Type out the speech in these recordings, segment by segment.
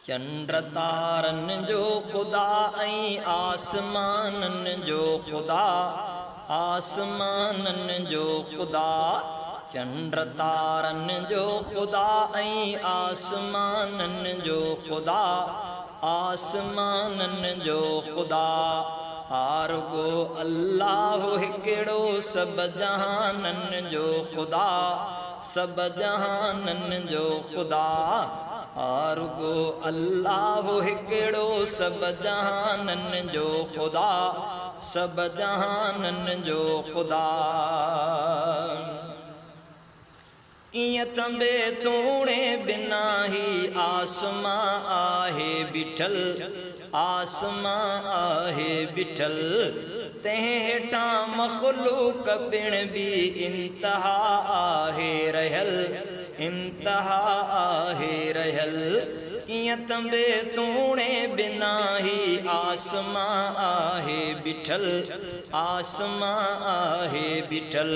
चंड तारन जो खुदा ऐं आसमानन जो खुदा, आसमानन जो खुदा। चंड तारन जो खुदा ऐं आसमानन जो खुदा, आसमानन जो खुदा। आरुगो अल्लाह हिकिड़ो सब जहानन जो खुदा, सब जहानन जो खुदा। आरुगो अल्लाह हिकिड़ो सब जहानन जो खुदा, सब जहानन जो खुदा। इं तंबे तूणे बिना ही आसमां आहे बिठल, आसमां आहे बिठल। तंहिं हेठां मख़लूक पिण बि इंतहा आहे रहियल, इंतहा आहे रहियल। इं तंबे तूणे बिना ही आसमां आहे बिठल, आसमां आहे बिठल।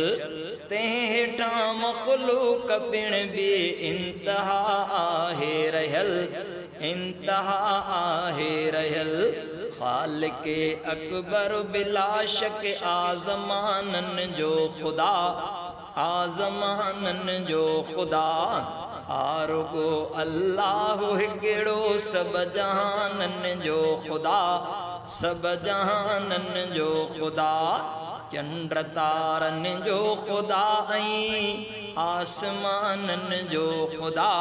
तंहिं हेठां मख़लूक पिण बि इंतहा आहे रहियल, इंतहा आहे रहियल। ख़ालिक़े अकबर बिला शक आज़मानन जो खुदा, आज़मानन जो खुदा। आरुगो अल्लाह हिकिड़ो सब जहानन जो खुदा, सब जहानन जो खुदा। चंड तारन जो खुदा ऐं आसमानन जो खुदा,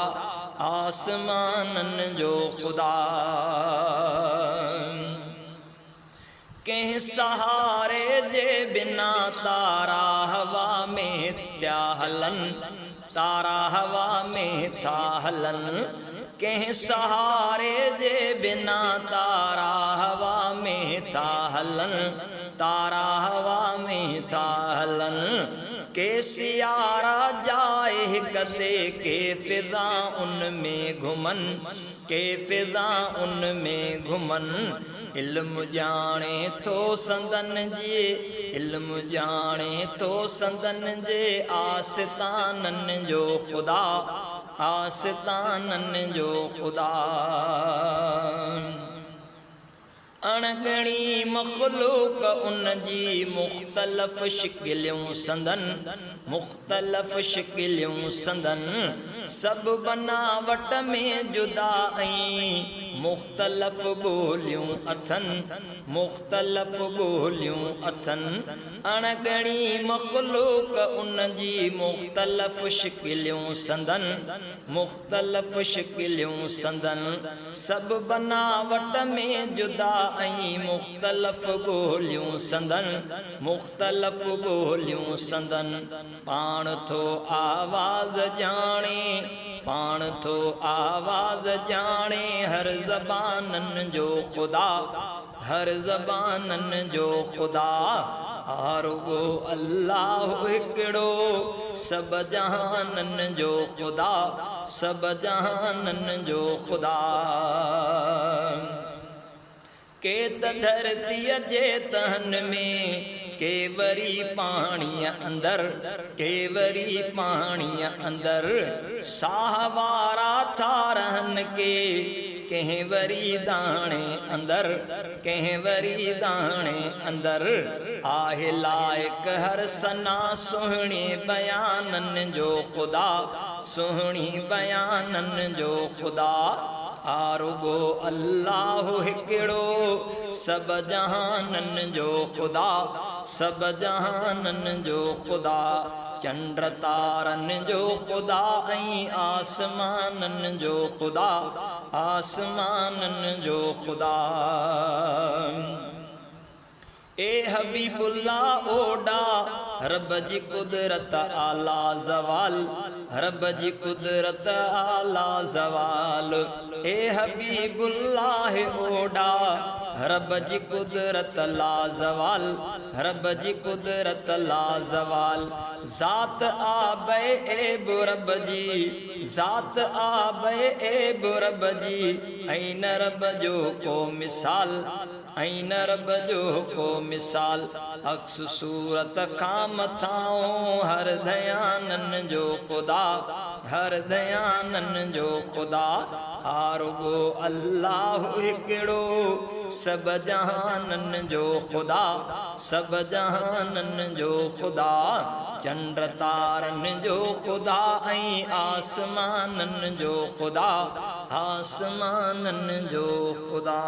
आसमानन जो खुदा। कंहिं सहारे जे बिना तारा हवा में पिया हलन, तारा हवा में था हलन। कंहिं सहारे जे बिना तारा हवा में था हलन, तारा हवा में था हलन। के सियारा जाए हिकते के फिजा उनमें घुमन, के फिजा उनमें घुमन। इल्म जाने तो संदन जे, इल्म जाने तो संदन जे आस्तानन जो खुदा, आस्तानन जो खुदा। अणगणी मख़लूक उन जी मुख़्तलिफ़ शिकिलियूं संदन, मुख़्तलिफ़ शिकिलियूं संदन। सब बनावट में जुदा ऐं मुख़्तलिफ़ ॿोलियूं अथनि, मुख़्तलिफ़ ॿोलियूं अथनि। अणगणी मख़लूक उन जी मुख़्तलिफ़ शिकिलियूं संदन, मुख़्तलिफ़ शिकिलियूं संदन। सब बनावट में जुदा ऐं मुख़्तलिफ़ ॿोलियूं संदन, मुख़्तलिफ़ ॿोलियूं संदन। पाण थो आवाज़ ॼाणे, पाण थो आवाज़ ॼाणे हर ज़बानन जो खुदा, हर ज़बानन जो खुदा। आरुगो अल्लाह हिकिड़ो सब जहानन जो खुदा, सब जहानन जो खुदा। के त धरतीअ जे तहन में, के वरी पाणीअ अंदर, के वरी पाणीअ अंदर। साह वारा था रहन के कंहिं वरी दाणे अंदर, कंहिं वरी दाणे अंदर। आहे लाइक हर सना सुहिणे बयानन जो खुदा, सुहिणी बयानन जो खुदा। आरुगो अल्लाह हिकिड़ो सब जहानन जो खुदा, सब जहानन जो खुदा। चंड तारन जो खुदा ऐं आसमानन जो खुदा, आसमानन जो खुदा। ए हबीबुल्लाह ओडा रब जी कुदरत आला ज़वाल, रब जी कुदरत आला ज़वाल। ए हबीबुल्लाह ओडा रब जी कुदरत ला ज़वाल, रब जी कुदरत ला ज़वाल। ज़ात आबे एब रब जी, ज़ात आबे एब रब जी। ऐन रब जो को मिसाल, ऐन रब जो को मिसाल। अक्स सूरत खां मथां हर दयानन जो खुदा, हर दयानन जो खुदा। आरुगो अल्लाह हिकिड़ो सब जहानन जो खुदा सब जहानन जो खुदा चंद्र तारन जो खुदा ऐं आसमानन जो खुदा आसमानन जो खुदा